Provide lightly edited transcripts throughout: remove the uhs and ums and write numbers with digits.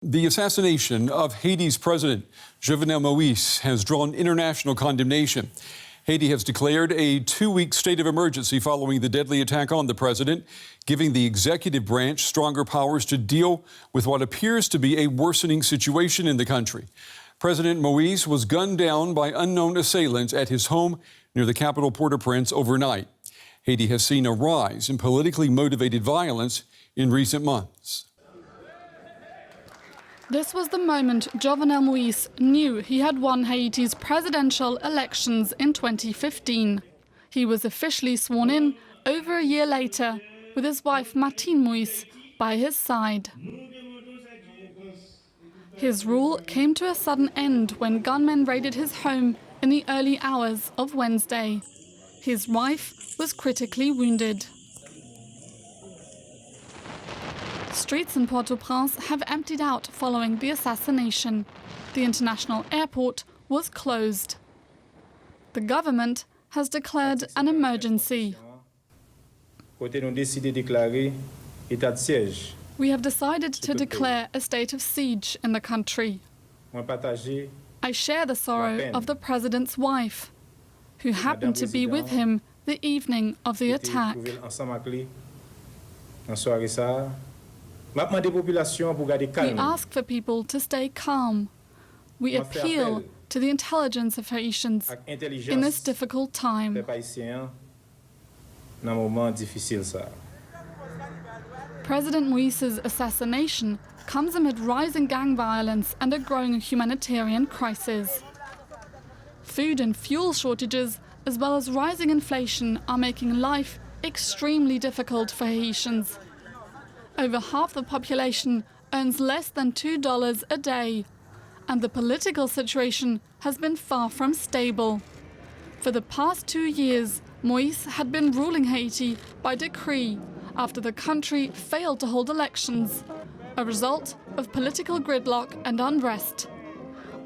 The assassination of Haiti's President Jovenel Moise has drawn international condemnation. Haiti has declared a 2-week state of emergency following the deadly attack on the president, giving the executive branch stronger powers to deal with what appears to be a worsening situation in the country. President Moise was gunned down by unknown assailants at his home near the capital Port-au-Prince overnight. Haiti has seen a rise in politically motivated violence in recent months. This was the moment Jovenel Moise knew he had won Haiti's presidential elections in 2015. He was officially sworn in over a year later, with his wife Martine Moise by his side. His rule came to a sudden end when gunmen raided his home in the early hours of Wednesday. His wife was critically wounded. Streets in Port-au-Prince have emptied out following the assassination. The international airport was closed. The government has declared an emergency. We have decided to declare a state of siege in the country. I share the sorrow of the president's wife, who happened to be with him the evening of the attack. We ask for people to stay calm. We appeal to the intelligence of Haitians in this difficult time. President Moise's assassination comes amid rising gang violence and a growing humanitarian crisis. Food and fuel shortages, as well as rising inflation, are making life extremely difficult for Haitians. Over half the population earns less than $2 a day, and the political situation has been far from stable. For the past 2 years, Moise had been ruling Haiti by decree after the country failed to hold elections, a result of political gridlock and unrest.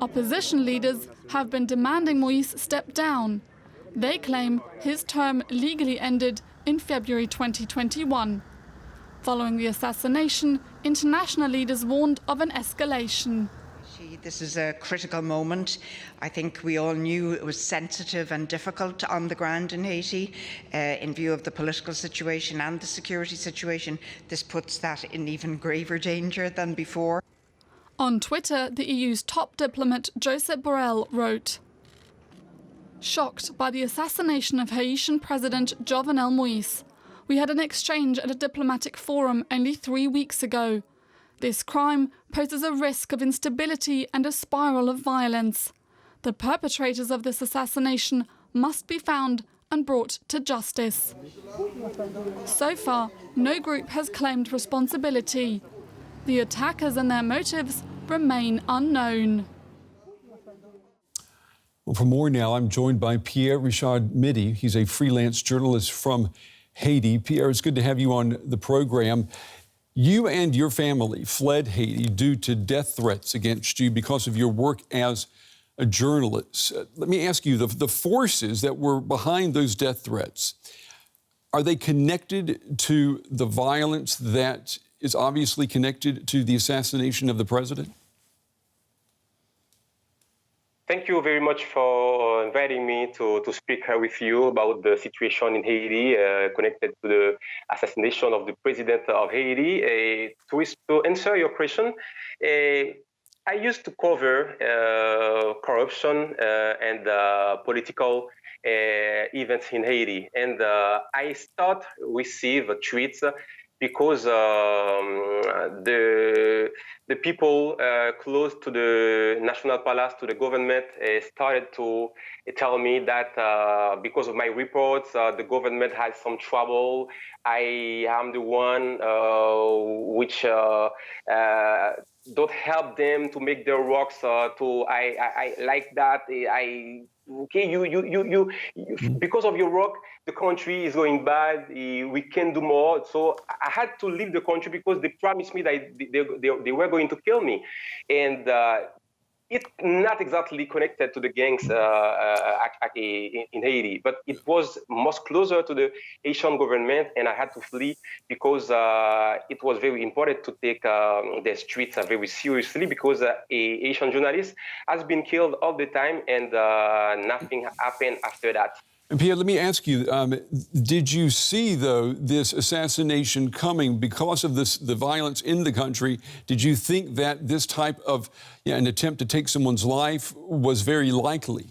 Opposition leaders have been demanding Moise step down. They claim his term legally ended in February 2021. Following the assassination, international leaders warned of an escalation. This is a critical moment. I think we all knew it was sensitive and difficult on the ground in Haiti. In view of the political situation and the security situation, this puts that in even graver danger than before. On Twitter, the EU's top diplomat Joseph Borrell wrote, "Shocked by the assassination of Haitian President Jovenel Moise. We had an exchange at a diplomatic forum only 3 weeks ago. This crime poses a risk of instability and a spiral of violence. The perpetrators of this assassination must be found and brought to justice." So far, no group has claimed responsibility. The attackers and their motives remain unknown. Well, for more now, I'm joined by Pierre Richard Midi. He's a freelance journalist from Haiti. Pierre, it's good to have you on the program. You and your family fled Haiti due to death threats against you because of your work as a journalist. Let me ask you, the forces that were behind those death threats, are they connected to the violence that is obviously connected to the assassination of the president? Thank you very much for inviting me to speak with you about the situation in Haiti connected to the assassination of the president of Haiti. To answer your question, I used to cover corruption and political events in Haiti, and I start receive tweets because the people close to the National Palace, to the government, started to tell me that because of my reports, the government has some trouble. I am the one which don't help them to make their works. I like that. Okay, you because of your work, the country is going bad. We can do more. So I had to leave the country because they promised me that they were going to kill me. And it's not exactly connected to the gangs in Haiti, but it was most closer to the Haitian government, and I had to flee because it was very important to take the streets very seriously, because a Haitian journalist has been killed all the time, and nothing happened after that. And Pierre, let me ask you, did you see, though, this assassination coming because of the violence in the country? Did you think that this type of an attempt to take someone's life was very likely?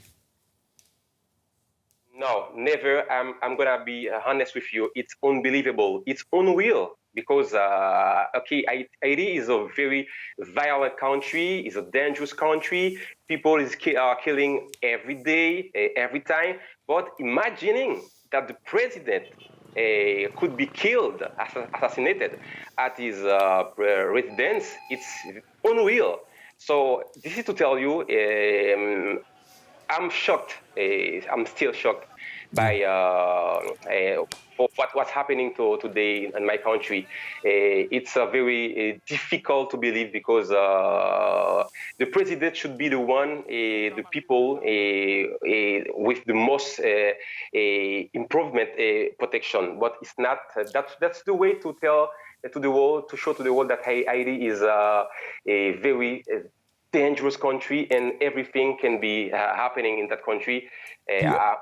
No, never. I'm going to be honest with you. It's unbelievable. It's unreal. Because, Haiti is a very violent country, is a dangerous country. People are killing every day, every time. But imagining that the president could be killed, assassinated at his residence, it's unreal. So this is to tell you, I'm shocked. I'm still shocked by what's happening today in my country. It's very difficult to believe, because the president should be the one, the people with the most improvement protection. But it's not. That's the way to tell to the world, to show to the world that Haiti is a very dangerous country, and everything can be happening in that country. I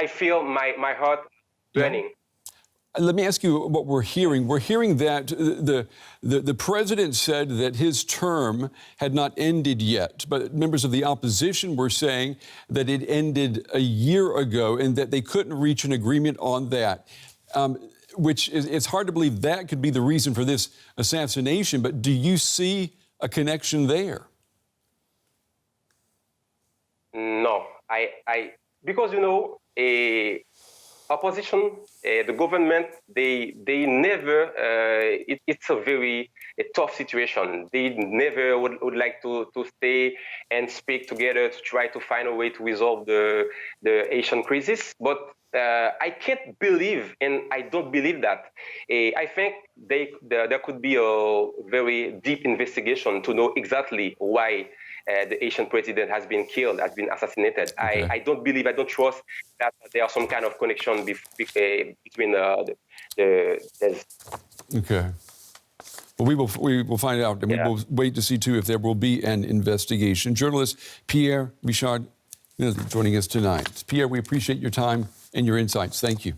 feel my heart burning. Let me ask you what we're hearing. We're hearing that the president said that his term had not ended yet, but members of the opposition were saying that it ended a year ago and that they couldn't reach an agreement on that, which it's hard to believe that could be the reason for this assassination. But do you see a connection there? No, because, opposition, the government, they never, it's a very tough situation. They never would like to stay and speak together to try to find a way to resolve the Haitian crisis. But I can't believe, and I don't believe that. I think there could be a very deep investigation to know exactly why the Haitian president has been killed, has been assassinated. Okay. I don't believe, I don't trust that there are some kind of connection between the. Okay. Well, we will find out, and we will wait to see too if there will be an investigation. Journalist Pierre Richard joining us tonight. Pierre, we appreciate your time and your insights. Thank you.